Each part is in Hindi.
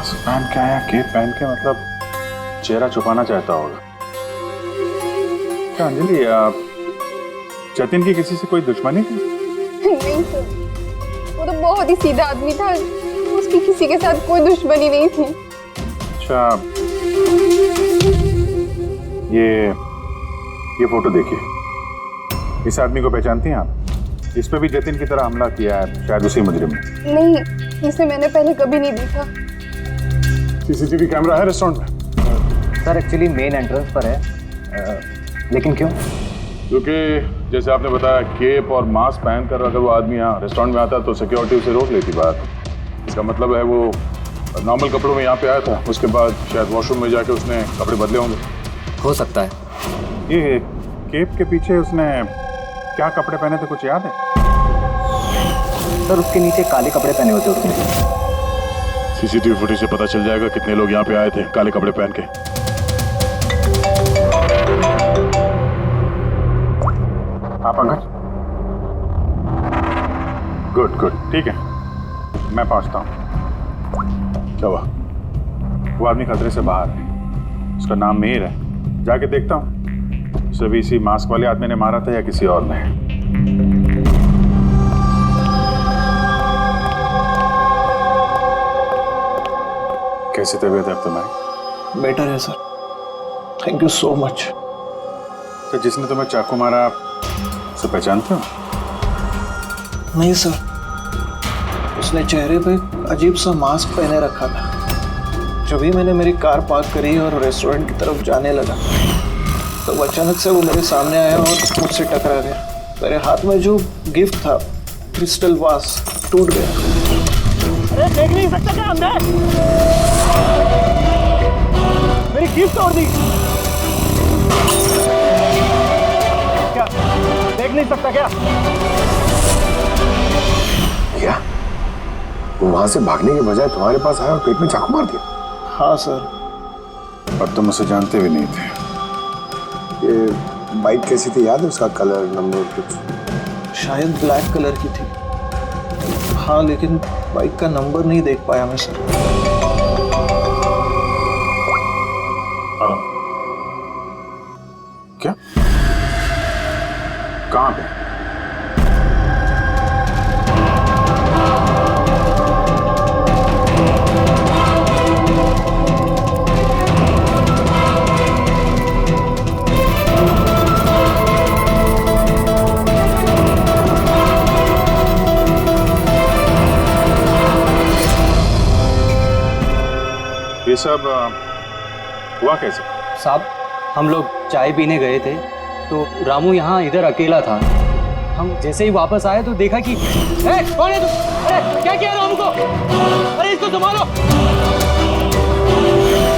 मास्क पहन के आया, केप पहन के, मतलब चेहरा छुपाना चाहता होगा। क्या अंजलि, जतिन की किसी से कोई दुश्मनी थी? नहीं सर, वो तो बहुत ही सीधा आदमी था, उसकी किसी के साथ कोई दुश्मनी नहीं थी। अच्छा, ये फोटो देखिए, इस आदमी को पहचानती हैं आप? इस पे भी जतिन की तरह हमला किया है, शायद उसी मुजरिम ने। नहीं, इसे मैंने पहले कभी नहीं देखा। सीसीटीवी कैमरा है रेस्टोरेंट में? सर एक्चुअली मेन एंट्रेंस पर है, लेकिन क्यों? क्योंकि जैसे आपने बताया, केप और मास्क पहनकर अगर वो आदमी यहाँ रेस्टोरेंट में आता तो सिक्योरिटी उसे रोक लेती बात। इसका मतलब है वो नॉर्मल कपड़ों में यहाँ पे आया था, उसके बाद शायद वॉशरूम में जाके उसने कपड़े बदले होंगे। हो सकता है। ये केप के पीछे उसने क्या कपड़े पहने थे, कुछ याद है? सर उसके नीचे काले कपड़े पहने होते उसने। सीसीटीवी फुटेज से पता चल जाएगा कितने लोग यहाँ पे आए थे काले कपड़े पहन के। आप अंकल? गुड गुड, ठीक है, मैं पहुंचता हूँ। क्या हुआ? वो आदमी खतरे से बाहर है, उसका नाम मीर है, जाके देखता हूँ सभी इसी मास्क वाले आदमी ने मारा था या किसी और ने। कैसी तबीयत है अब तुम्हारी? बेटर है sir, thank you so much. तो जिसने तुम्हें चाकू मारा, उसे पहचानते हो? नहीं सर, उसने चेहरे पे अजीब सा मास्क पहने रखा था। जब भी मैंने मेरी कार पार्क करी और रेस्टोरेंट की तरफ जाने लगा तो अचानक से वो मेरे सामने आया और मुझसे टकरा गया। मेरे हाथ में जो गिफ्ट था, क्रिस्टल वास, टूट गया। अरे देख नहीं सकता क्या अंदर? मेरी गिफ्ट तोड़ दी क्या? देख नहीं सकता क्या? क्या वो वहां से भागने के बजाय तुम्हारे पास आया और पेट में चाकू मार दिया? हाँ सर। और तुम उसे जानते भी नहीं थे? ये बाइक कैसी थी, याद है उसका कलर, नंबर कुछ? शायद ब्लैक कलर की थी। हाँ, लेकिन बाइक का नंबर नहीं देख पाया मैं सर। क्या? कहाँ पे? ये सब हुआ कैसे? साहब हम लोग चाय पीने गए थे तो रामू यहाँ इधर अकेला था। हम जैसे ही वापस आए तो देखा कि कौन है तू? अरे क्या किया रामू को? अरे इसको संभालो।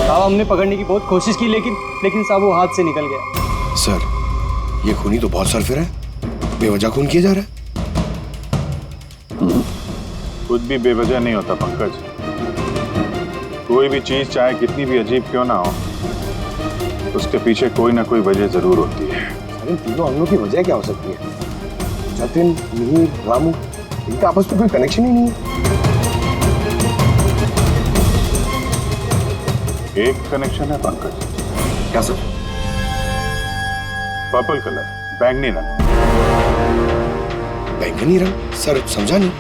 साहब हमने पकड़ने की बहुत कोशिश की लेकिन साहब वो हाथ से निकल गया। सर, ये खूनी तो बहुत सरफिर है, बेवजह खून किया जा रहा है। खुद भी बेवजह नहीं होता पंकज। कोई भी चीज चाहे कितनी भी अजीब क्यों ना हो, उसके पीछे कोई ना कोई वजह जरूर होती है। इन तीनों हमलों की वजह क्या हो सकती है? जतिन, मिहिर, रामू, इनका आपस में कोई कनेक्शन ही नहीं है। एक कनेक्शन है पंकज। क्या सर? पर्पल कलर, बैंगनी रंग। बैंगनी रंग? सर समझा नहीं।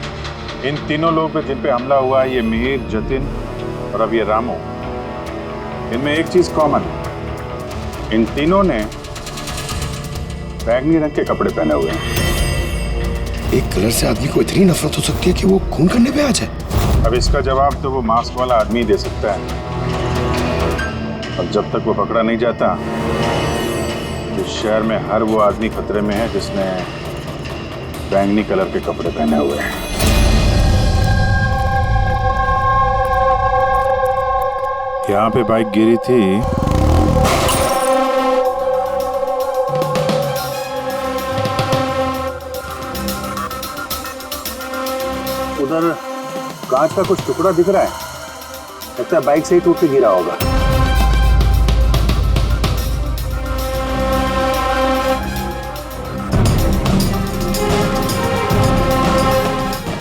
इन तीनों लोगों पे जिन पे हमला हुआ, ये मिहिर, जतिन और अब ये रामू, इनमें एक चीज कॉमन है, इन तीनों ने बैंगनी रंग के कपड़े पहने हुए हैं। एक कलर से आदमी को इतनी नफरत हो सकती है कि वो खून करने पे आ जाए। अब इसका जवाब तो वो मास्क वाला आदमी दे सकता है। और जब तक वो पकड़ा नहीं जाता, इस शहर में हर वो आदमी खतरे में है जिसने बैंगनी कलर के कपड़े पहने हुए हैं। यहाँ पे बाइक गिरी थी, उधर कांच का कुछ टुकड़ा दिख रहा है, लगता है बाइक से ही टूट के गिरा होगा।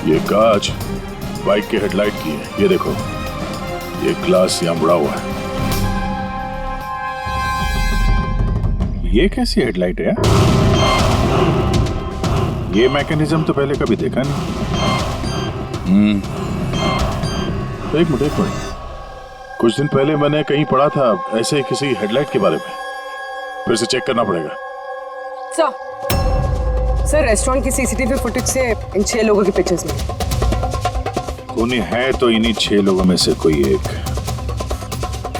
ये कांच बाइक के हेडलाइट की है, ये देखो, ये ग्लास यहाँ बुढ़ा हुआ है। ये कैसी हेडलाइट है यार? ये मैकेनिज्म तो पहले कभी देखा नहीं। एक मिनट, कुछ दिन पहले मैंने कहीं पढ़ा था ऐसे किसी हेडलाइट के बारे में। फिर से चेक करना पड़ेगा। सर रेस्टोरेंट की सीसीटीवी फुटेज से इन 6 लोगों की पिक्चर्स में कोई है तो इन्हीं 6 लोगों में से कोई एक,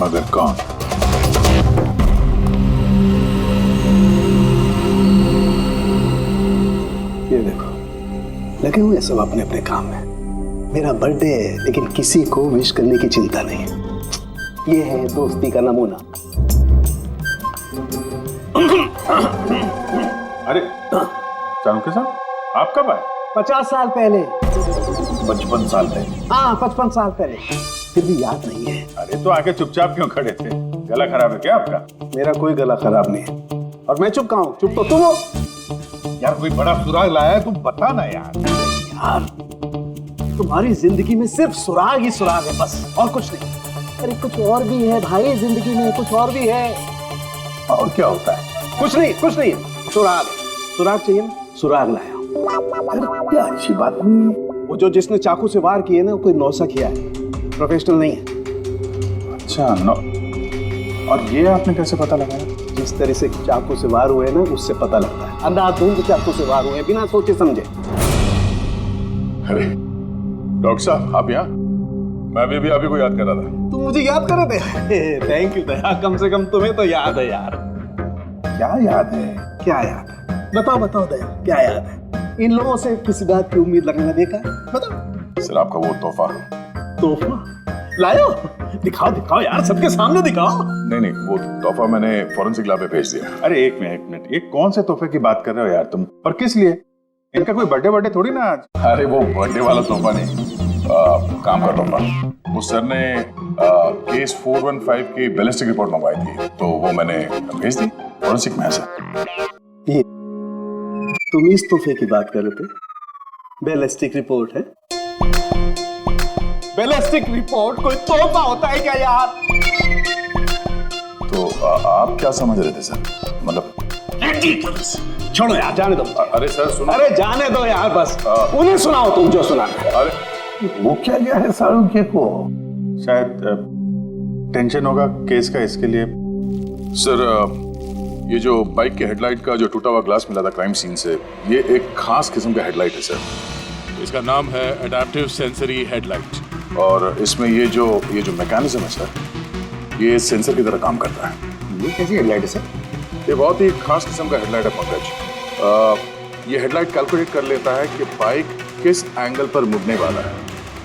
मगर कौन? ये देखो, लगे हुए सब अपने अपने काम में। मेरा बर्थडे है लेकिन किसी को विश करने की चिंता नहीं। ये है दोस्ती का नमूना। अरे चाणक्य साहब, आप कब आए? 50 साल पहले। 55 साल पहले? हाँ 55 साल पहले। फिर भी याद नहीं है। अरे तो आके चुपचाप क्यों खड़े थे? गला खराब है क्या आपका? मेरा कोई गला खराब नहीं है और मैं चुप कहाँ हूँ? चुप तो तुम हो। यार कोई बड़ा सुराग लाया है, तुम बता ना यार। यार तुम्हारी जिंदगी में सिर्फ सुराग ही सुराग है, बस और कुछ नहीं। अरे कुछ और भी है भाई जिंदगी में, कुछ और भी है। और क्या होता है? कुछ नहीं। सुराग चाहिए ना? सुराग लाया हूं। अरे क्या अच्छी बात नहीं है। वो जो जिसने चाकू से वार किए ना, वो कोई नौसा किया है, प्रोफेशनल नहीं है। अच्छा और ये आपने कैसे पता लगाया? जिस तरह से चाकू से वार हुए ना, उससे पता लगता है। अंधाधुंध चाकू से वार हुए बिना सोचे समझे। अरे डॉक्टर साहब, आप यहाँ? मैं भी अभी को याद कर रहा था। तुम मुझे याद कर रहे थे? थैंक यू दया, कम से कम तुम्हें तो याद है यार। क्या याद है? क्या याद है? बताओ दया, क्या याद है? इन लोगों से किसी बात की उम्मीद लगाना देखा है? बताओ। सर आपका वो तोहफा लायो? दिखाओ यार, सबके सामने दिखाओ। नहीं, वो तोहफा मैंने फॉरेंसिक लैब में भेज दिया। अरे एक मिनट, ये कौन से तोहफे की बात कर रहे हो यार तुम? और किस लिए? इनका कोई बर्थडे थोड़ी ना आज। अरे वो बर्थडे वाला तोहफा नहीं, काम का तोहफा। उस सर ने केस 415 की बैलिस्टिक रिपोर्ट मंगवाई थी, तो वो मैंने भेज दी। फॉरेंसिक में है सर। ये तुम इस तोहफे की बात कर रहे थे? बैलिस्टिक रिपोर्ट है? बैलिस्टिक रिपोर्ट कोई तोहफा होता है क्या यार? तो आप क्या समझ रहे थे सर? मतलब छोड़ो यार, जाने दो। अरे सर सुनो। अरे जाने दो यार, बस उन्हें सुनाओ तुम जो सुनाना है। अरे वो क्या है शाहरुख को? शायद टेंशन होगा केस का, इसके लिए। सर ये जो बाइक के हेडलाइट का जो टूटा हुआ ग्लास मिला था क्राइम सीन से, ये एक खास किस्म का हेडलाइट है सर। इसका नाम है एडेप्टिव सेंसरी हेडलाइट, और इसमें ये जो मैकेनिज्म है सर, ये सेंसर की तरह काम करता है। ये कैसी हेडलाइट है सर? ये बहुत ही खास किस्म का हेडलाइट है पंकज। ये हेडलाइट कैलकुलेट कर लेता है कि बाइक किस एंगल पर मुड़ने वाला है,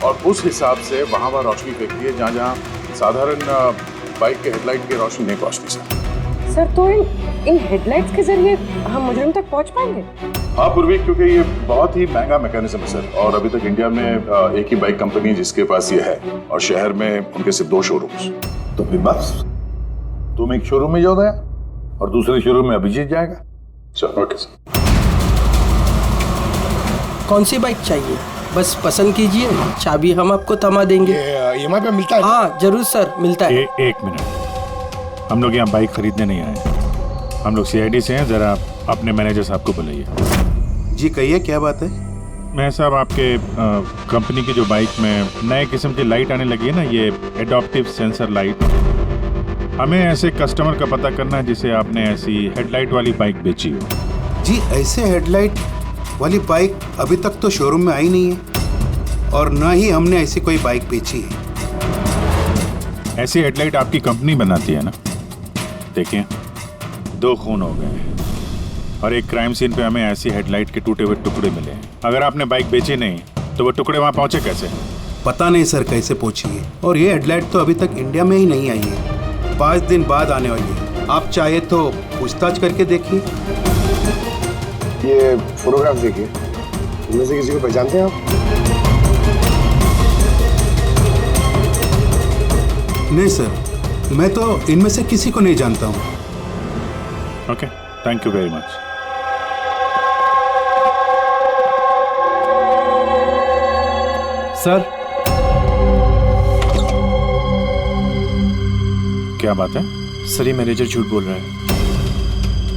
और उस हिसाब से वहाँ रोशनी फेंकती है जहाँ साधारण बाइक के हेडलाइट की रोशनी नहीं पहुँचती सर। तो इन हेडलाइट्स के जरिए हम मुजरिम तक पहुंच पाएंगे? हाँ पूर्वी, क्योंकि ये बहुत ही महंगा मैकेनिज्म है सर, और अभी तक इंडिया में एक ही बाइक कंपनी जिसके पास ये है, और शहर में उनके सिर्फ 2 शोरूम्स। तो फिर बस तुम एक शोरूम में जाओ दया, और दूसरे शोरूम में अभिजीत जाएगा। Sir okay sir. कौन सी बाइक चाहिए? बस पसंद कीजिए, चाबी हम आपको थमा देंगे। EMI पे मिलता है? हाँ जरूर सर, मिलता है। एक मिनट, हम लोग यहाँ बाइक खरीदने नहीं आए, हम लोग CID से हैं। जरा अपने मैनेजर साहब को बुलाइए। जी कहिए, क्या बात है? मैं साहब आपके कंपनी की जो बाइक में नए किस्म की लाइट आने लगी है ना, ये एडॉप्टिव सेंसर लाइट, हमें ऐसे कस्टमर का पता करना है जिसे आपने ऐसी हेडलाइट वाली बाइक बेची हो। जी ऐसे हेडलाइट वाली बाइक अभी तक तो शोरूम में आई नहीं है, और न ही हमने ऐसी कोई बाइक बेची है। ऐसी हेडलाइट आपकी कंपनी बनाती है ना? देखिए 2 खून हो गए हैं, और एक क्राइम सीन पे हमें ऐसी हेडलाइट के टूटे हुए टुकड़े मिले हैं। अगर आपने बाइक बेची नहीं तो वो टुकड़े वहाँ पहुँचे कैसे? पता नहीं सर कैसे पहुंची है, और ये हेडलाइट तो अभी तक इंडिया में ही नहीं आई है, 5 दिन बाद आने वाली है। आप चाहे तो पूछताछ करके देखिए। ये फोटोग्राफ देखिए, इनमें से किसी को पहचानते हैं आप? नहीं सर, मैं तो इनमें से किसी को नहीं जानता हूँ। Okay, thank you very much. Sir क्या बात है? सर ये मैनेजर झूठ बोल रहा है।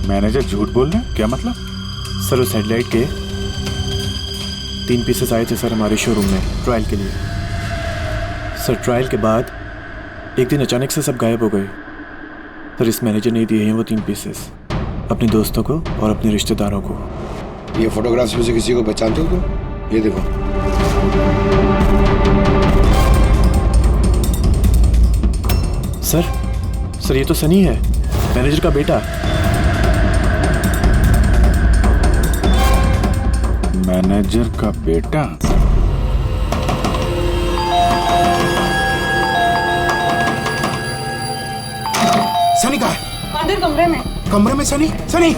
मैनेजर झूठ बोल रहा है? क्या मतलब? सर उस हेडलाइट के 3 पीसेस आए थे सर हमारे शोरूम में ट्रायल के लिए। सर ट्रायल के बाद एक दिन अचानक से सब गायब हो गए। सर इस मैनेजर ने दिए हैं वो 3 पीसेस अपने दोस्तों को और अपने रिश्तेदारों को। ये फोटोग्राफ्स में से किसी को पहचानते हो तुम? ये देखो। सर ये तो सनी है, मैनेजर का बेटा। मैनेजर का बेटा? सनी कहाँ है? अंदर कमरे में। कमरे में? सनी सनी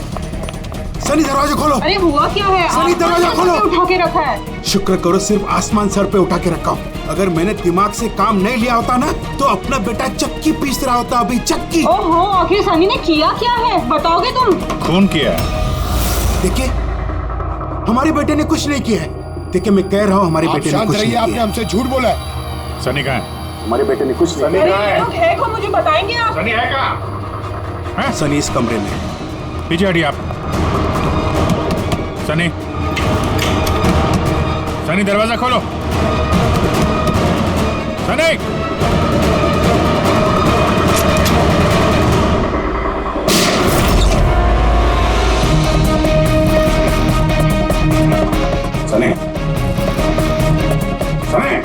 सनी दरवाजा खोलो। अरे हुआ क्या है? सनी दरवाजा खोलो। उठा के रखा है। शुक्र करो सिर्फ आसमान सर पे उठा के रखा हूँ। अगर मैंने दिमाग से काम नहीं लिया होता ना तो अपना बेटा चक्की पीस रहा होता अभी। चक्की। ओहो, आखिर सनी ने किया क्या है बताओगे तुम? खून किया है। देखिए हमारे बेटे ने कुछ नहीं किया है। देखिए मैं कह रहा हूँ हमारे बेटे ने कुछ नहीं किया। आपने हमसे झूठ बोला है। सनी कहाँ है? हमारे बेटे ने कुछ नहीं। है कौन मुझे बताएंगे आप? सनी है कहाँ? सनी इस कमरे में। पीछे हटिए आप। सनी सनी दरवाजा खोलो। सनी सनी सनी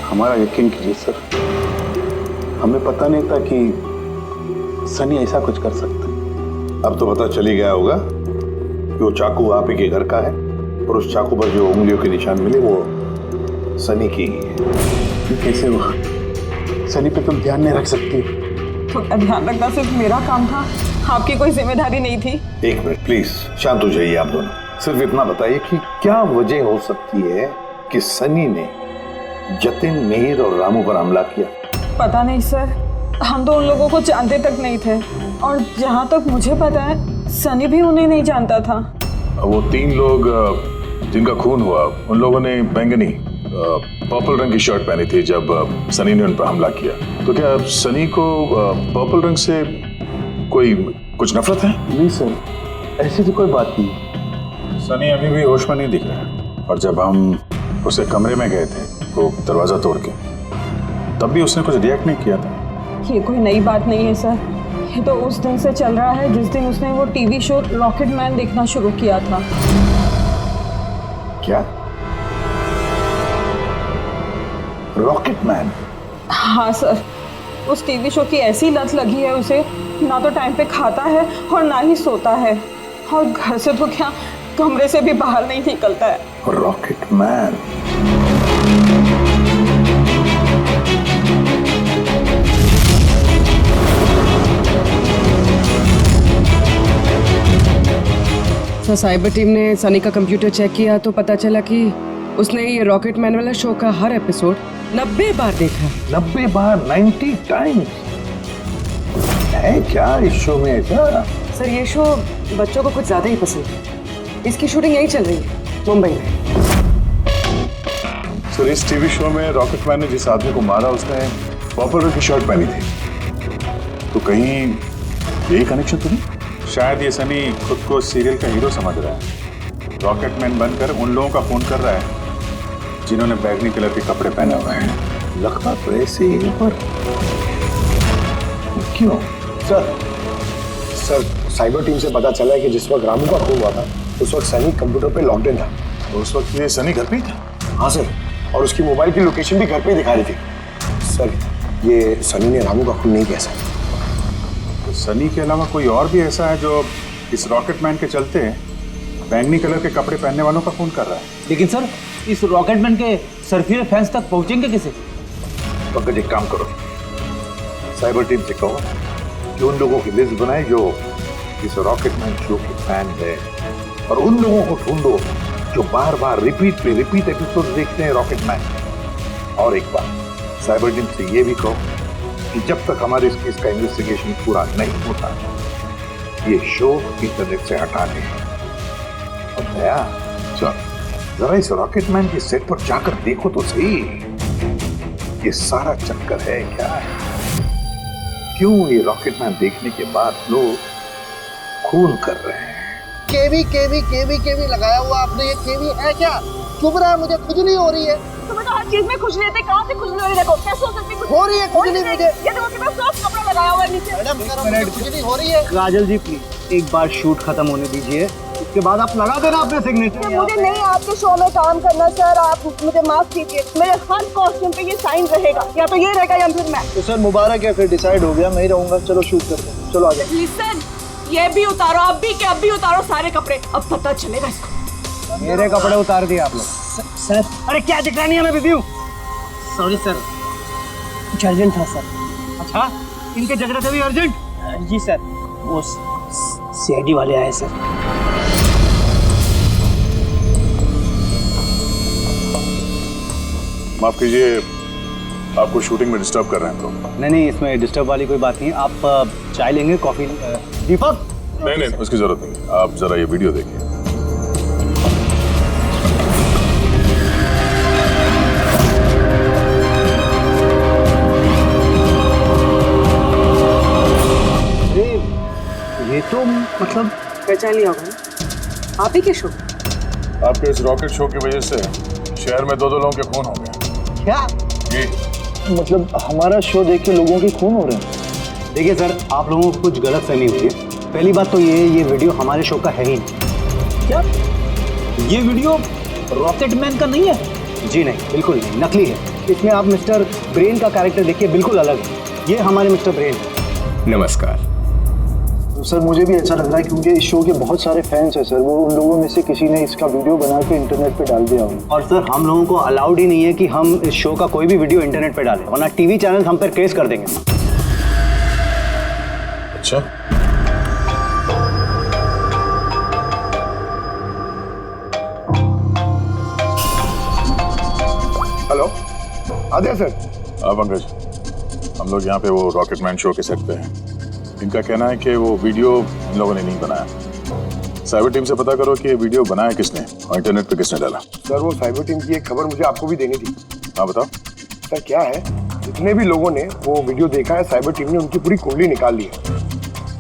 हमारा यकीन कीजिए सर, हमें पता नहीं था कि सनी ऐसा कुछ कर सकता है। अब तो पता चल ही गया होगा कि वो चाकू आप ही के घर का है और उस चाकू पर जो उंगलियों के निशान मिले वो सनी की ही है। ये कैसे हुआ? सनी पे तुम ध्यान नहीं रख सकती? तो ध्यान रखना सिर्फ मेरा काम था, आपकी कोई जिम्मेदारी नहीं थी। एक मिनट प्लीज, शांत हो जाइए आप दोनों। सिर्फ इतना बताइए कि क्या वजह हो सकती है कि सनी ने जतिन, मिहिर और रामू पर हमला किया? पता नहीं सर, हम तो उन लोगों को जानते तक नहीं थे और जहाँ तक मुझे पता है सनी भी उन्हें नहीं जानता था। वो 3 लोग जिनका खून हुआ उन लोगों ने बैंगनी पर्पल रंग की शर्ट पहनी थी जब सनी ने उन पर हमला किया। तो क्या सनी को पर्पल रंग से कुछ नफरत है? नहीं सर, ऐसी तो कोई बात नहीं। सनी अभी भी होश में नहीं दिख रहा है और जब हम उसे कमरे में गए थे वो दरवाजा तोड़ के, तब भी उसने कुछ रिएक्ट नहीं किया था। ये कोई नई बात नहीं है सर, ये तो उस दिन से चल रहा है जिस दिन उसने वो टीवी शो रॉकेट मैन देखना शुरू किया था। क्या? Rocket man? हाँ सर, उस टीवी शो की ऐसी लत लगी है उसे, ना तो टाइम पे खाता है और ना ही सोता है और घर से तो क्या कमरे से भी बाहर नहीं निकलता है। Rocket man? Sir cyber team ने सनी का कंप्यूटर चेक किया तो पता चला कि उसने ये रॉकेट मैन वाला शो का हर एपिसोड 90 बार देखा। 90 बार? 90 टाइम्स? है क्या इस शो में ऐसा? सर ये शो बच्चों को कुछ ज्यादा ही पसंद है। इसकी शूटिंग यहीं चल रही है, मुंबई में। सर इस टीवी शो में रॉकेट मैन ने जिस आदमी को मारा उसने पर्पल रंग की शर्ट पहनी थी, तो कहीं यही कनेक्शन तो नहीं? शायद ये सनी खुद को सीरियल का हीरो समझ रहा है, रॉकेट मैन बनकर उन लोगों का खून कर रहा है जिन्होंने बैगनी कलर के कपड़े पहने हुए हैं। लगता तो ऐसे ही, पर क्यों? सर साइबर टीम से पता चला है कि जिस वक्त रामू का खून हुआ था उस वक्त सनी कंप्यूटर पे लॉक्ड इन था। तो उस वक्त ये सनी घर पे ही था? हाँ सर, और उसकी मोबाइल की लोकेशन भी घर पे ही दिखा रही थी। सर ये सनी ने रामू का खून नहीं किया सर। तो सनी के अलावा कोई और भी ऐसा है जो इस रॉकेट मैन के चलते बैंगनी कलर के कपड़े पहनने वालों का खून कर रहा है? लेकिन सर इस रॉकेट मैन के सर्फियर फैंस तक पहुंचेंगे कैसे? पंकज एक काम करो, साइबर टीम से कहो कि उन लोगों की लिस्ट बनाए जो इस रॉकेटमैन शो के फैन है और उन लोगों को ढूंढो जो बार बार रिपीट एपिसोड देखते हैं रॉकेटमैन। और एक बार साइबर टीम से ये भी कहो कि जब तक हमारे इस केस का इन्वेस्टिगेशन पूरा नहीं होता ये शो इंटरनेट से हटा दें। और दया जरा इस रॉकेटमैन के सेट पर जाकर देखो तो सही, ये सारा चक्कर है क्या है? क्यों ये रॉकेटमैन देखने के बाद लोग खून कर रहे हैं? केवी लगाया हुआ आपने, ये केवी है क्या? चुभ रहा है, मुझे खुजली हो रही है। तुम्हें तो हर चीज में खुजली रहती है, कहाँ से खुजली हो रही है? देखो कैसे हो सकती है? हो रही है खुजली मुझे। ये देखो कितना सॉफ्ट कपड़ा लगाया हुआ है नीचे। मैडम खुजली हो रही है। काजल जी प्लीज एक बार शूट खत्म होने दीजिए, उसके बाद आप लगा देना अपने सिग्नेचर। मुझे नहीं आपके शो में काम करना सर, आप मुझे माफ कीजिए। मेरे हर कॉस्ट्यूम पे ये साइन रहेगा, या तो ये रहेगा या फिर मैं। तो सर मुबारक है, फिर डिसाइड हो गया, मैं ही रहूंगा। चलो शूट करते हैं, चलो आ जाओ। लिसन, ये भी उतारो, अब भी उतारो सारे कपड़े, अब पता चलेगा इसको। मेरे कपड़े उतार दिए आप लोग। सर अरे क्या दिख रहा नहीं है, मैं बिजी हूँ। सॉरी सर, कुछ अर्जेंट था सर। अच्छा, इनके झगड़े से भी अर्जेंट? जी सर, वो सीआईडी वाले आए सर। माफ कीजिए, आपको शूटिंग में डिस्टर्ब कर रहे हैं तो? नहीं, इसमें डिस्टर्ब वाली कोई बात नहीं। आप चाय लेंगे, कॉफी? दीपक नहीं, उसकी जरूरत नहीं। आप जरा ये वीडियो देखिए। ये तो मतलब पहचान लिया होगा, आप ही के शो? आपके इस रॉकेट शो की वजह से शहर में 2 लोगों के खून हो गए। क्या? जी। मतलब हमारा शो देख के लोगों के खून हो रहे हैं? देखिए सर, आप लोगों को कुछ गलत फहमी हुई है। पहली बात तो ये वीडियो हमारे शो का है ही नहीं। क्या ये वीडियो रॉकेटमैन का नहीं है? जी नहीं, बिल्कुल नहीं, नकली है। इसमें आप मिस्टर ब्रेन का कैरेक्टर देखिए, बिल्कुल अलग है। ये हमारे मिस्टर ब्रेन है। नमस्कार सर, मुझे भी ऐसा लग रहा है क्योंकि इस शो के बहुत सारे फैंस हैं सर। वो उन लोगों में से किसी ने इसका वीडियो बना के इंटरनेट पे डाल दिया होगा। और सर, हम लोगों को अलाउड ही नहीं है कि हम इस शो का कोई भी वीडियो इंटरनेट पे डालें, वरना टीवी चैनल हम पर केस कर देंगे। अच्छा, हेलो, आदित्य सर। हाँ पंकज, हम लोग यहाँ पे वो रॉकेटमैन शो के सेट पे हैं। इनका कहना है कि वो वीडियो इन लोगों ने नहीं बनाया। साइबर टीम से पता करो कि ये वीडियो बनाया किसने और इंटरनेट पे किसने डाला। सर, वो साइबर टीम की एक खबर मुझे आपको भी देनी थी। हाँ बताओ। सर क्या है, जितने भी लोगों ने वो वीडियो देखा है, साइबर टीम ने उनकी पूरी कुंडली निकाल ली है।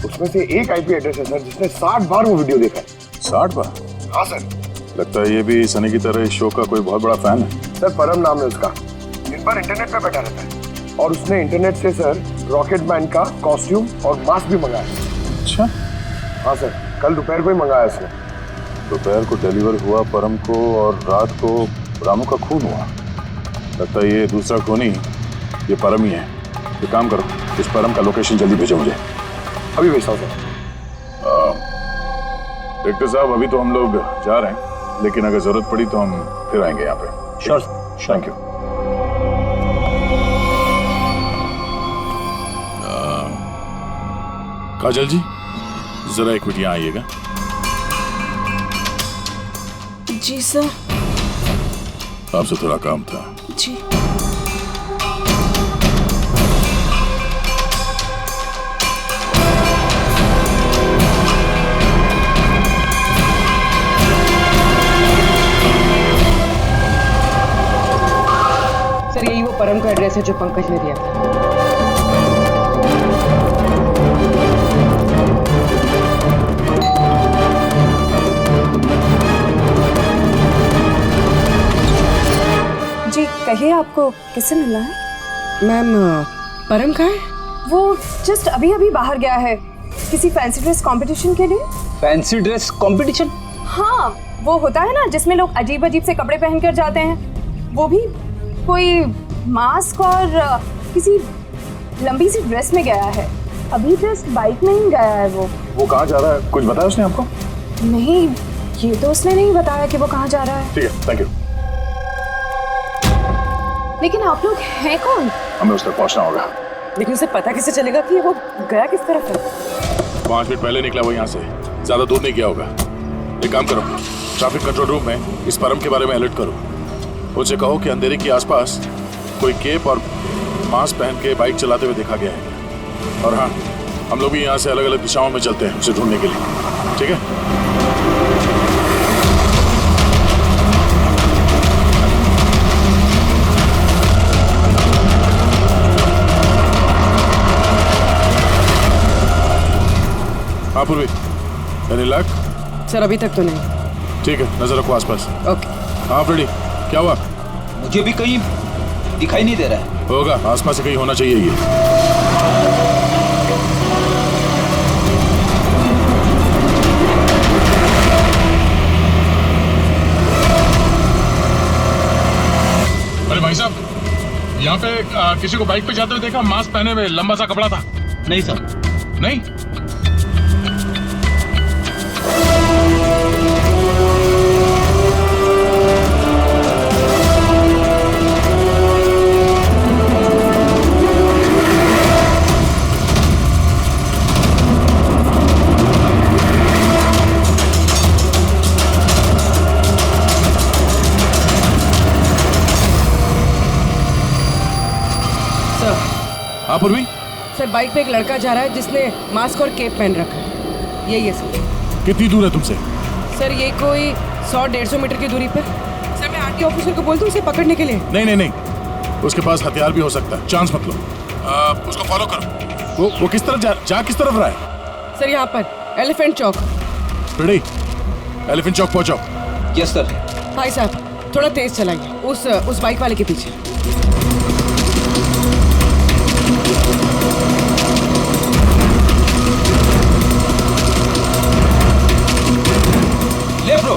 उसमें से एक आईपी एड्रेस है सर जिसने 60 बार वो वीडियो देखा है। 60 बार? हाँ सर। लगता है ये भी सनी की तरह इस शो का कोई बहुत बड़ा फैन है। सर परम नाम है उसका, दिन भर इंटरनेट पे बैठा रहता है और उसने इंटरनेट से सर रॉकेटमैन का कॉस्ट्यूम और मास्क भी मंगाया। अच्छा? हाँ सर, कल दोपहर को ही मंगाया उसने। दोपहर को डिलीवर हुआ परम को और रात को रामू का खून हुआ। लगता है ये दूसरा खूनी ये परम ही है। ये काम करो, इस परम का लोकेशन जल्दी भेजो मुझे। अभी भेजता हूँ सर। डायरेक्टर साहब, अभी तो हम लोग जा रहे हैं, लेकिन अगर जरूरत पड़ी तो हम फिर आएंगे यहाँ पे। Sure, thank you. Kajal ji, जरा एक मिनट यहाँ आइएगा। जी सर। आपसे थोड़ा काम था। जी। सर, यही वो परम का एड्रेस है जो पंकज ने दिया था। जी कहिए, आपको किससे मिलना है? मैम, परम कहाँ है? वो जस्ट अभी अभी बाहर गया है किसी फैंसी ड्रेस कंपटीशन के लिए। Fancy dress competition? हाँ, वो होता है ना जिसमें लोग अजीब अजीब से कपड़े पहनकर जाते हैं। वो भी कोई मास्क और किसी लंबी सी ड्रेस में गया है। अभी जस्ट बाइक में ही गया है वो कहाँ जा रहा है, कुछ बताया उसने आपको? नहीं, ये तो उसने नहीं बताया कि वो कहाँ जा रहा है। ठीक है, थैंक यू। लेकिन आप लोग हैं कौन? हमें उस तक पहुंचना होगा। लेकिन उसे पता कैसे चलेगा कि वो गया किस तरफ है? 5 मिनट पहले निकला वो यहाँ से, ज्यादा दूर नहीं गया होगा। एक काम करो, ट्रैफिक कंट्रोल रूम में इस परम के बारे में अलर्ट करो। उनसे कहो कि अंधेरे के आसपास कोई केप और मास्क पहन के बाइक चलाते हुए देखा गया है। और हाँ, हम लोग भी यहाँ से अलग अलग दिशाओं में चलते हैं उसे ढूंढने के लिए, ठीक है? हाँ पूर्वी, एनी लक? सर अभी तक तो नहीं। ठीक है, नजर रखो आसपास। ओके। हाँ फ्रेडी, क्या हुआ? मुझे भी कहीं दिखाई नहीं दे रहा है। होगा, आसपास से कहीं होना चाहिए ये। अरे भाई साहब, यहाँ पे किसी को बाइक पे जाते हुए देखा, मास्क पहने हुए, लंबा सा कपड़ा था। नहीं सर। नहीं? हाँ पूर्वी, सर बाइक पे एक लड़का जा रहा है जिसने मास्क और केप पहन रखा है। यही है सर। कितनी दूर है तुमसे? सर ये कोई 100-150 मीटर की दूरी पर। सर मैं आरटी ऑफिसर को बोल दूं उसे पकड़ने के लिए? नहीं नहीं नहीं, उसके पास हथियार भी हो सकता है, चांस मत लो। उसको फॉलो करो। वो किस तरफ जा किस तरफ रहा है? सर यहाँ पर एलिफेंट चौक। रेडी, एलिफेंट चौक पहुंचाओ। Yes sir. भाई साहब थोड़ा तेज चलाइए, उस बाइक वाले के पीछे। ले ब्रो।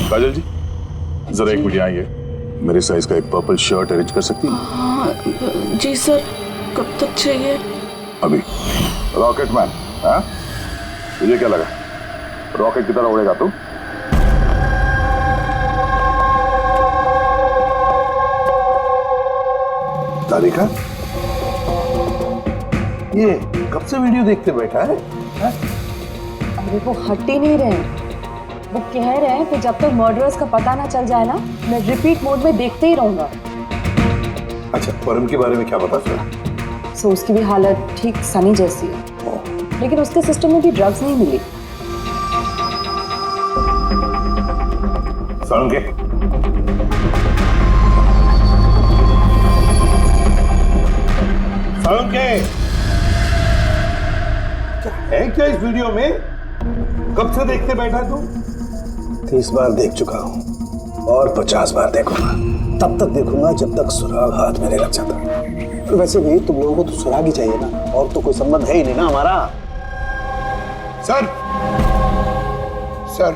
काजल जी, जरा एक मिनट आइए। मेरे साइज का एक पर्पल शर्ट अरेंज कर सकती हैं? हाँ जी सर, कब तक चाहिए? अभी। रॉकेट मैन, हाँ? तुझे क्या लगा रॉकेट की तरह उड़ेगा तू? तारिका, ये कब से वीडियो देखते बैठा है? अरे वो हट ही नहीं रहे। वो कह रहे हैं कि जब तक मर्डरर्स का पता ना चल जाए ना, मैं रिपीट मोड में देखते ही रहूंगा। अच्छा, परम के बारे में क्या पता चला? सो उसकी भी हालत ठीक सनी जैसी है, लेकिन उसके सिस्टम में भी ड्रग्स नहीं मिली। सालुंके, सालुंके, क्या है क्या इस वीडियो में? कब से देखते बैठा है तू? 30 बार देख चुका हूं और 50 बार देखूंगा। तब तक देखूंगा जब तक सुराग हाथ में नहीं लग जाता। तो वैसे भी तुम लोगों को तो सुराग ही चाहिए ना, और तो कोई संबंध है ही नहीं ना हमारा। सर, सर,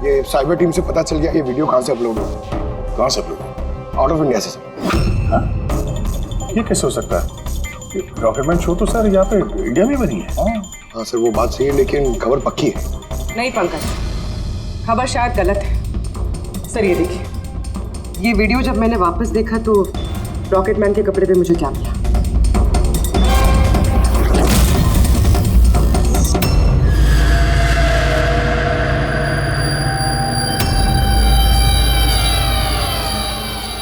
ये साइबर टीम से पता चल गया ये वीडियो कहां से अपलोड हुआ। कहां से अपलोड? आउट ऑफ इंडिया से सर। हाँ? ये कैसे हो सकता है? रॉकेटमैन शो तो सर यहाँ पे इंडिया में बनी है। हाँ सर, वो बात सही है, लेकिन खबर पक्की है। नहीं पंकज, खबर शायद गलत है। सर ये देखिए, ये वीडियो जब मैंने वापस देखा तो रॉकेटमैन के कपड़े पे मुझे क्या मिला?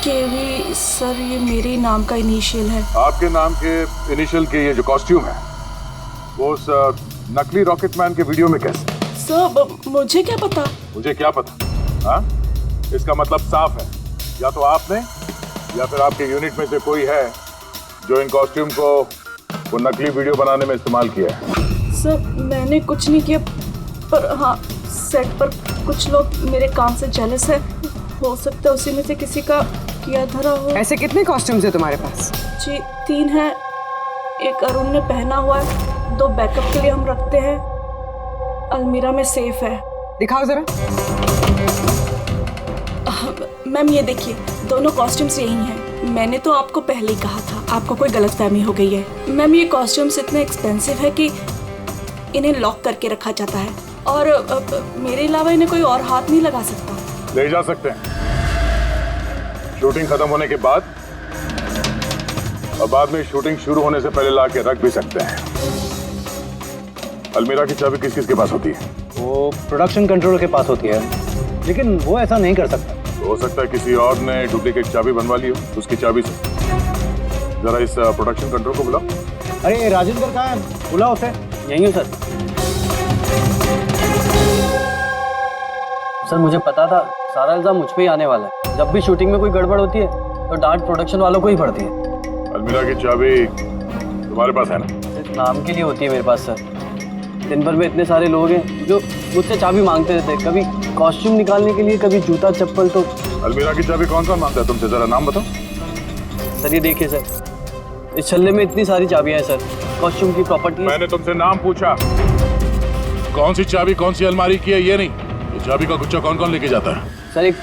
केवी सर, ये मेरे नाम का इनिशियल है। आपके नाम के इनिशियल के ये जो कॉस्ट्यूम है वो उस नकली रॉकेटमैन के वीडियो में कैसे? सर मुझे क्या पता? मुझे क्या पता? हाँ, इसका मतलब साफ है, या तो आपने या फिर आपके यूनिट में से कोई है जो इन कॉस्ट्यूम को वो नकली वीडियो बनाने में इस्तेमाल किया है। सर मैंने कुछ नहीं किया, पर हाँ सेट पर कुछ लोग मेरे काम से जेलस है। हो सकता है उसी में से किसी का किया धरा हो। ऐसे कितने कॉस्ट्यूम्स है तुम्हारे पास? जी 3 हैं। एक अरुण ने पहना हुआ है, 2 बैकअप के लिए हम रखते हैं। अलमीरा में सेफ है। दिखाओ जरा। मैम ये देखिए, दोनों कॉस्ट्यूम्स यही हैं। मैंने तो आपको पहले ही कहा था, आपको कोई गलतफहमी हो गई है। मैम ये कॉस्ट्यूम्स इतने एक्सपेंसिव है कि इन्हें लॉक करके रखा जाता है और मेरे अलावा इन्हें कोई और हाथ नहीं लगा सकता। ले जा सकते हैं शूटिंग खत्म होने के बाद, और बाद में शूटिंग शुरू होने से पहले ला के रख भी सकते हैं। अलमीरा की चाबी किस किस के पास होती है? वो प्रोडक्शन कंट्रोलर के पास होती है, लेकिन वो ऐसा नहीं कर सकता। तो हो सकता है किसी और ने डुप्लीकेट चाबी बनवा ली हो उसकी चाबी से। जरा इस प्रोडक्शन कंट्रोल को बुलाओ। अरे राजेंद्र कहाँ है? बुलाओ उसे। यहीं हूँ सर। सर मुझे पता था सारा इल्जाम मुझ पे ही आने वाला है। जब भी शूटिंग में कोई गड़बड़ होती है तो डांट प्रोडक्शन वालों को ही पड़ती है। अलमीरा की चाबी तुम्हारे पास है ना? सिर्फ नाम के लिए होती है मेरे पास सर। दिन भर में इतने सारे लोग हैं जो मुझसे चाबी मांगते रहते हैं, कभी कॉस्ट्यूम निकालने के लिए, कभी जूता चप्पल। तो अलमीरा की चाबी कौन कौन मांगता है तुमसे? जरा नाम बताओ। सर ये देखिए सर, इस छल्ले में इतनी सारी चाबियां हैं सर, कॉस्ट्यूम की, प्रॉपर्टी। मैंने तुमसे नाम पूछा, कौन सी चाबी कौन सी अलमारी की है ये नहीं। ये चाबी का गुच्छा कौन कौन लेके जाता है? सर एक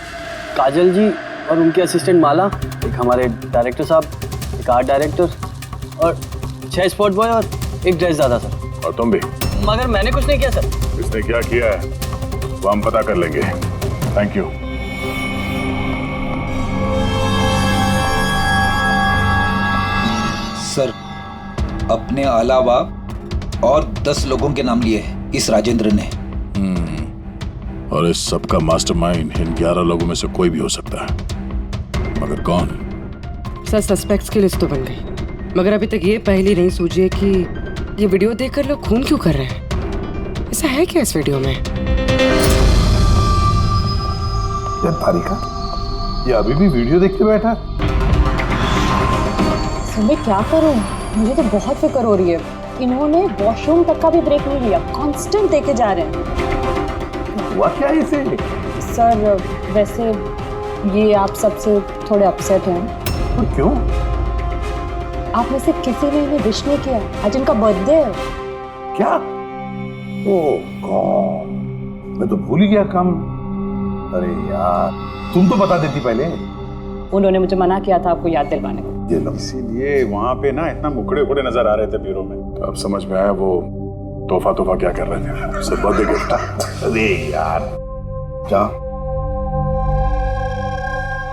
काजल जी और उनके असिस्टेंट माला, एक हमारे डायरेक्टर साहब, एक आर्ट डायरेक्टर और 6 स्पॉट बॉय और एक ड्रेस दादा सर। और तुम भी? मगर मैंने कुछ नहीं किया सर। इसने क्या किया है वो हम पता कर लेंगे। Thank you. सर अपने अलावा और 10 लोगों के नाम लिए हैं इस राजेंद्र ने। और इस सब का मास्टरमाइंड इन 11 लोगों में से कोई भी हो सकता है, मगर कौन? सर सस्पेक्ट्स की लिस्ट तो बन गई, मगर अभी तक ये पहली नहीं सूझी है कि ये वीडियो देखकर लोग खून क्यों कर रहे हैं। ऐसा है क्या इस वीडियो में? यार तारिका, ये अभी भी वीडियो देखते बैठा। मैं क्या करूं? मुझे तो बहुत फिक्र हो रही है। इन्होंने वॉशरूम तक का भी ब्रेक नहीं लिया, कांस्टेंट देखे जा रहे हैं। हुआ क्या इसे? सर वैसे ये आप सबसे थोड़े अपसेट हैं। तो क्यों? आप में से किसी ने इन्हें विश नहीं किया। आज इनका बर्थडे है। क्या? ओह गॉड, मैं तो भूल ही गया काम। अरे यार, तुम तो बता देती पहले। उन्होंने मुझे मना किया था आपको याद दिलवाने को। ये लो। इसीलिए वहाँ पे ना इतना मुखड़े उखड़े नजर आ रहे थे ब्यूरो में। तो अब समझ में आया वो तोहफा क्या कर रहे थे। सब बर्थडे गिफ्ट। अरे यार, क्या?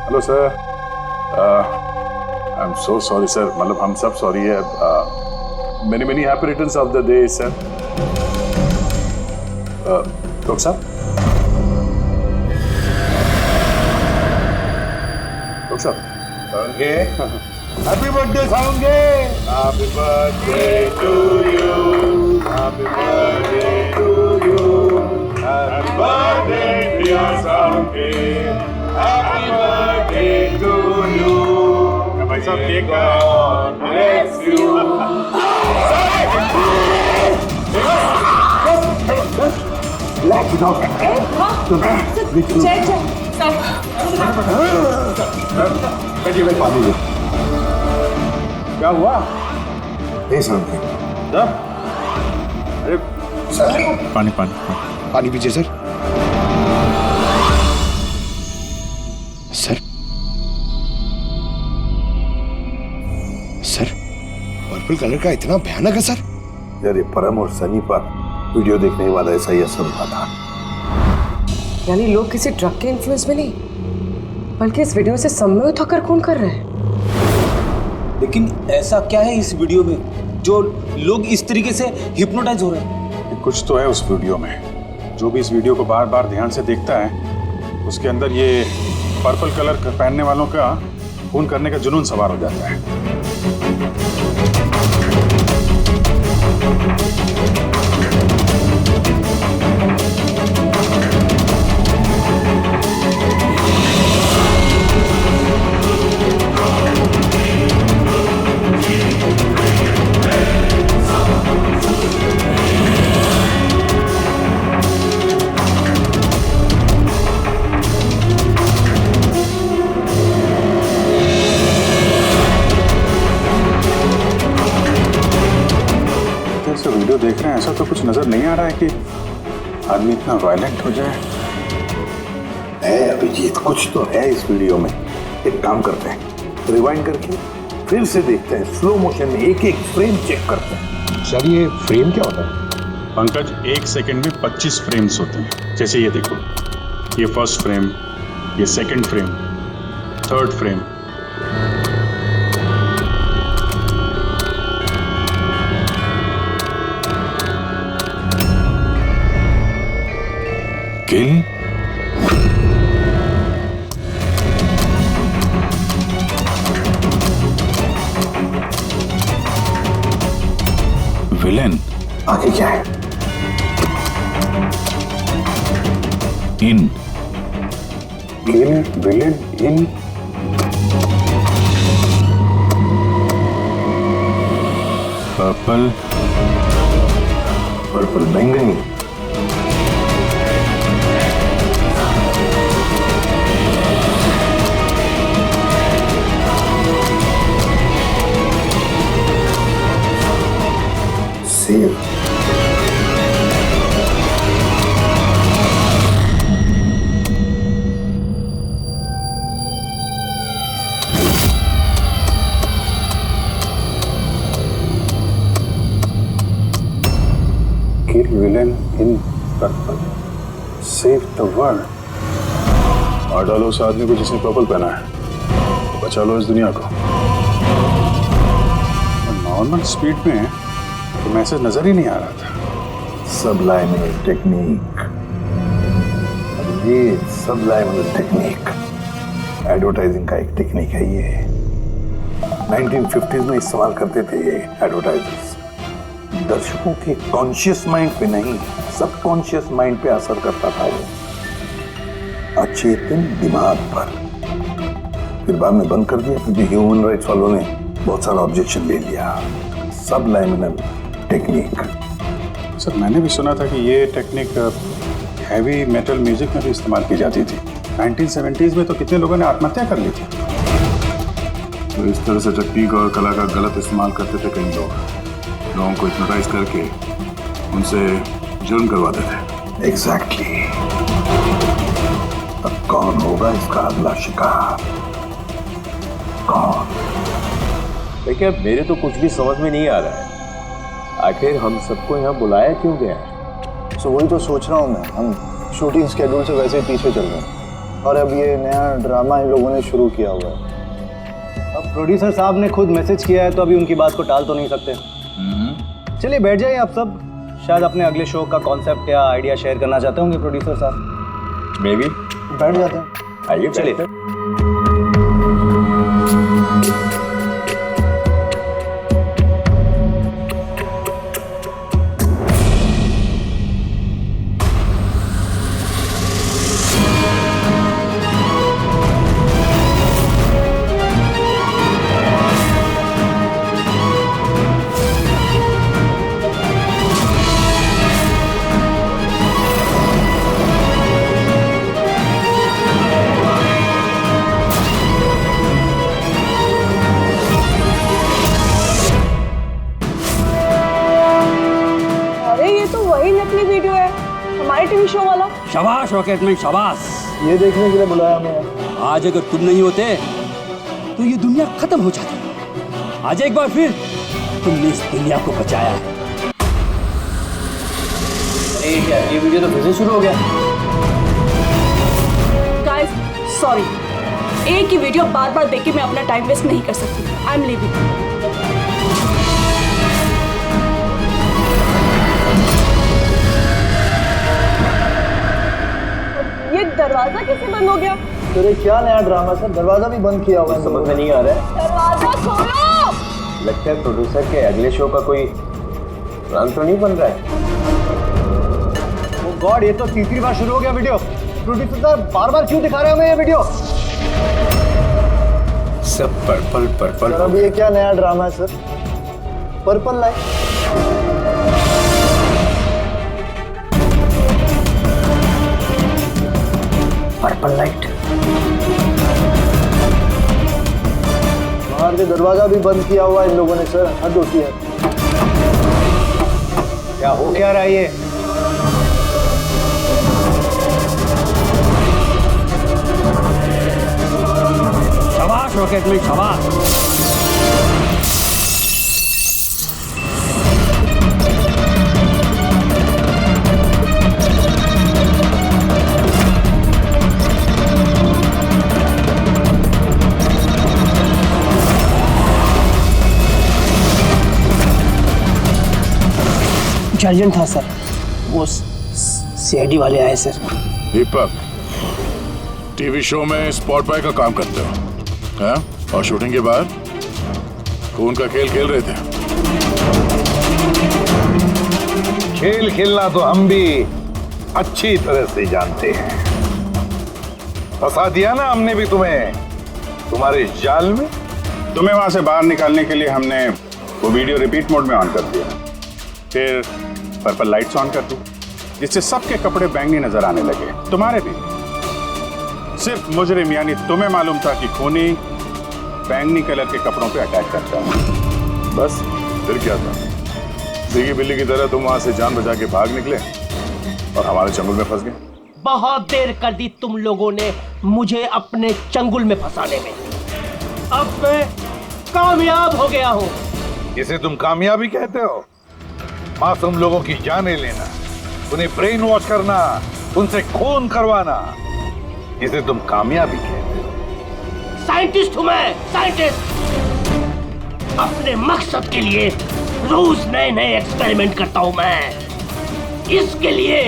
Hello sir, I am so sorry sir, मतलब हम सब सॉरी है। Many happy returns of the day sir. Doctor साहब, डॉक्टर साहब, हैप्पी बर्थडे साउंगे। Happy birthday to you, happy birthday to you, happy birthday dear साउंगे, हैप्पी बर्थडे टू यू। भाई साहब cake God bless you. Let it out. पानी दे। क्या हुआ? दे साउंगे। अरे सर, पानी पानी पीजिए सर। सर, पर्पल कलर का इतना भयानक है सर? यार ये परम और सनी पर वीडियो देखने के बाद ऐसा ही असर हुआ था। यानी लोग किसी ड्रग के इन्फ्लुएंस में नहीं, बल्कि इस वीडियो से सम्मोहित होकर खून कर रहे हैं। लेकिन ऐसा क्या है इस वीडियो में जो लोग इस तरीके से हिप्नोटाइज हो रहे हैं? कुछ तो है उस वीडियो में। जो भी इस वीडियो को बार बार ध्यान से देखता है, उसके अंदर ये पर्पल कलर पहनने वालों का खून करने का जुनून सवार हो जाता है। वीडियो देख रहे हैं, ऐसा तो कुछ नजर नहीं आ रहा है कि आदमी इतना वायलेंट हो जाए। है अभिजीत, कुछ तो है इस वीडियो में। एक काम करते हैं, रिवाइंड करके फिर से देखते हैं, स्लो मोशन में एक एक फ्रेम चेक करते हैं। सर ये फ्रेम क्या होता है? पंकज, 1 सेकंड में 25 फ्रेम्स होते हैं। जैसे ये देखो, ये फर्स्ट फ्रेम, ये सेकंड फ्रेम, थर्ड फ्रेम। किल, विलेन, आगे क्या है? इन, किल, विलेन, इन, पर्पल, पर्पल बैंगनी, save, kill villain in purple, save the world। मार डालो उस आदमी को जिसने पर्पल पहना है, बचा लो इस दुनिया को। नॉर्मल स्पीड में तो मैसेज नजर ही नहीं आ रहा था। सबलाइमिनल टेक्निक, ये सबलाइमिनल टेक्निक एडवर्टाइजिंग का एक टेक्निक है। ये 1950s में इस्तेमाल करते थे ये एडवर्टाइजर्स। दर्शकों के कॉन्शियस माइंड पे नहीं, सबकॉन्शियस माइंड पे असर करता था ये, अचेतन दिमाग पर। फिर बाद में बंद कर दिया क्योंकि ह्यूमन राइट्स वालों ने बहुत सारा ऑब्जेक्शन ले लिया। सबलाइमिनल टेक्निक। सर मैंने भी सुना था कि ये टेक्निक हैवी मेटल म्यूजिक में भी इस्तेमाल की जाती थी। 1970s में तो कितने लोगों ने आत्महत्या कर ली थी। तो इस तरह से टेक्निक और कला का गलत इस्तेमाल करते थे कई लोग, लोगों को हिप्नोटाइज करके उनसे जुर्म करवाते थे। एग्जैक्टली। अब कौन होगा इसका अगला शिकार? कौन? देखिए मेरे तो कुछ भी समझ में नहीं आ रहा है, आखिर हम सबको यहाँ बुलाया क्यों गया है? सो वही तो सोच रहा हूँ मैं। हम शूटिंग स्केड्यूल से वैसे ही पीछे चल रहे हैं और अब ये नया ड्रामा इन लोगों ने शुरू किया हुआ है। अब प्रोड्यूसर साहब ने खुद मैसेज किया है तो अभी उनकी बात को टाल तो नहीं सकते। चलिए बैठ जाइए आप सब, शायद अपने अगले शो का कॉन्सेप्ट या आइडिया शेयर करना चाहते होंगे प्रोड्यूसर साहब। मे बी बैठ जाते हैं, आइए चलिए। टीवी शो वाला। शाबाश रॉकेटमैन शाबाश। ये देखने के लिए बुलाया मैं। आज अगर तुम नहीं होते तो ये दुनिया खत्म हो जाती। आज एक बार फिर तुमने इस दुनिया को बचाया है। क्या ये वीडियो तो फिर से शुरू हो गया? गाइस सॉरी, एक ही वीडियो बार बार देख के मैं अपना टाइम वेस्ट नहीं कर सकती। I am leaving. ये दरवाजा कैसे बंद हो गया? तेरे क्या नया ड्रामा सर, दरवाजा भी बंद किया हुआ है। समझ में नहीं आ रहा है। दरवाजा खोलो। लगता है प्रोड्यूसर के अगले शो का कोई प्लान तो नहीं बन रहा है। ओ गॉड, ये तो तीसरी बार शुरू हो गया वीडियो। प्रोड्यूसर साहब बार बार क्यों दिखा रहे हो हमें ये वीडियो? सब पर्पल पर्पल। सर अब ये क्या नया ड्रामा है sir? Purple light. Purple light. बाहर से दरवाजा भी बंद किया हुआ है इन लोगों ने सर, हद होती है। क्या हो क्या रहा है ये? शाबाश रॉकेट में शाबाश। अर्जेंट था सर, वो सीआईडी वाले आए सर। दीपक, टीवी शो में स्पॉट बॉय का काम करते हो, हैं? और शूटिंग के बाद खून का खेल खेल रहे थे। खेल खेलना तो हम भी अच्छी तरह से जानते हैं। फंसा दिया ना हमने भी तुम्हें तुम्हारे जाल में। तुम्हें वहां से बाहर निकालने के लिए हमने वो वीडियो रिपीट मोड में ऑन कर दिया, फिर पर्पल लाइट्स ऑन कर दी, जिससे सबके कपड़े बैंगनी नजर आने लगे, तुम्हारे भी। सिर्फ मुजरिम यानी तुम्हें मालूम था कि खूनी बैंगनी कलर के कपड़ों पे अटैक करता है। बस फिर क्या था? सीगी बिल्ली की तरह तुम वहां से जान बचा के भाग निकले और हमारे चंगुल में फंस गए। बहुत देर कर दी तुम लोगों ने मुझे अपने चंगुल में फंसाने में। अब मैं कामयाब हो गया हूँ। इसे तुम कामयाबी कहते हो? मासूम लोगों की जानें लेना, उन्हें ब्रेन वॉश करना, उनसे खून करवाना, इसे तुम कामयाबी कहते हो? साइंटिस्ट हूं मैं, साइंटिस्ट। अपने मकसद के लिए रोज नए नए एक्सपेरिमेंट करता हूं मैं। इसके लिए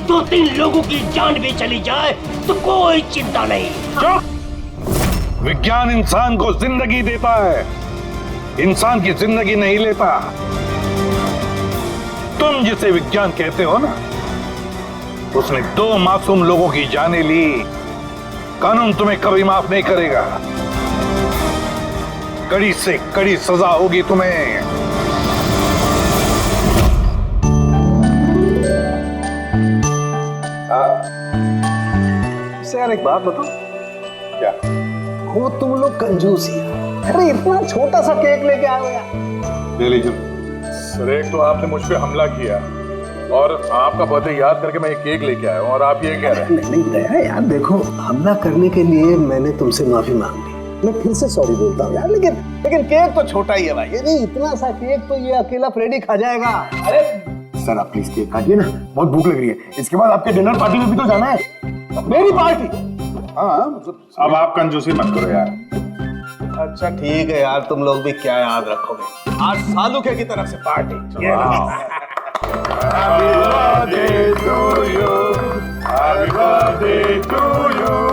2-3 लोगों की जान भी चली जाए तो कोई चिंता नहीं। चुप! विज्ञान इंसान को जिंदगी देता है, इंसान की जिंदगी नहीं लेता। तुम जिसे विज्ञान कहते हो ना, उसने 2 मासूम लोगों की जानें ली। कानून तुम्हें कभी माफ नहीं करेगा। कड़ी से कड़ी सजा होगी तुम्हें। यार एक बात बताओ, क्या? वो तुम लोग कंजूस ही हो। अरे इतना छोटा सा केक लेके आए हो यार। ले लीजिए सर। एक तो आपने मुझ पे हमला किया और आपका बर्थडे याद करके मैं ये केक लेके आया हूँ और आप ये कह रहे हैं। नहीं दया यार, देखो हमला करने के लिए मैंने तुमसे माफी मांग ली, मैं फिर से सॉरी बोलता हूँ यार, लेकिन केक तो छोटा ही है भाई। ये नहीं, इतना सा केक तो ये अकेला फ्रेडी खा जाएगा। अरे सर आप प्लीज केक काटिए ना, बहुत भूख लग रही है। इसके बाद आपके डिनर पार्टी में भी तो जाना है। मेरी पार्टी? हाँ मतलब अब आप कंजूसी मत करो यार। अच्छा ठीक है यार, तुम लोग भी क्या याद रखोगे। आज सालुके की तरफ से party. Happy birthday to you. Happy birthday to you.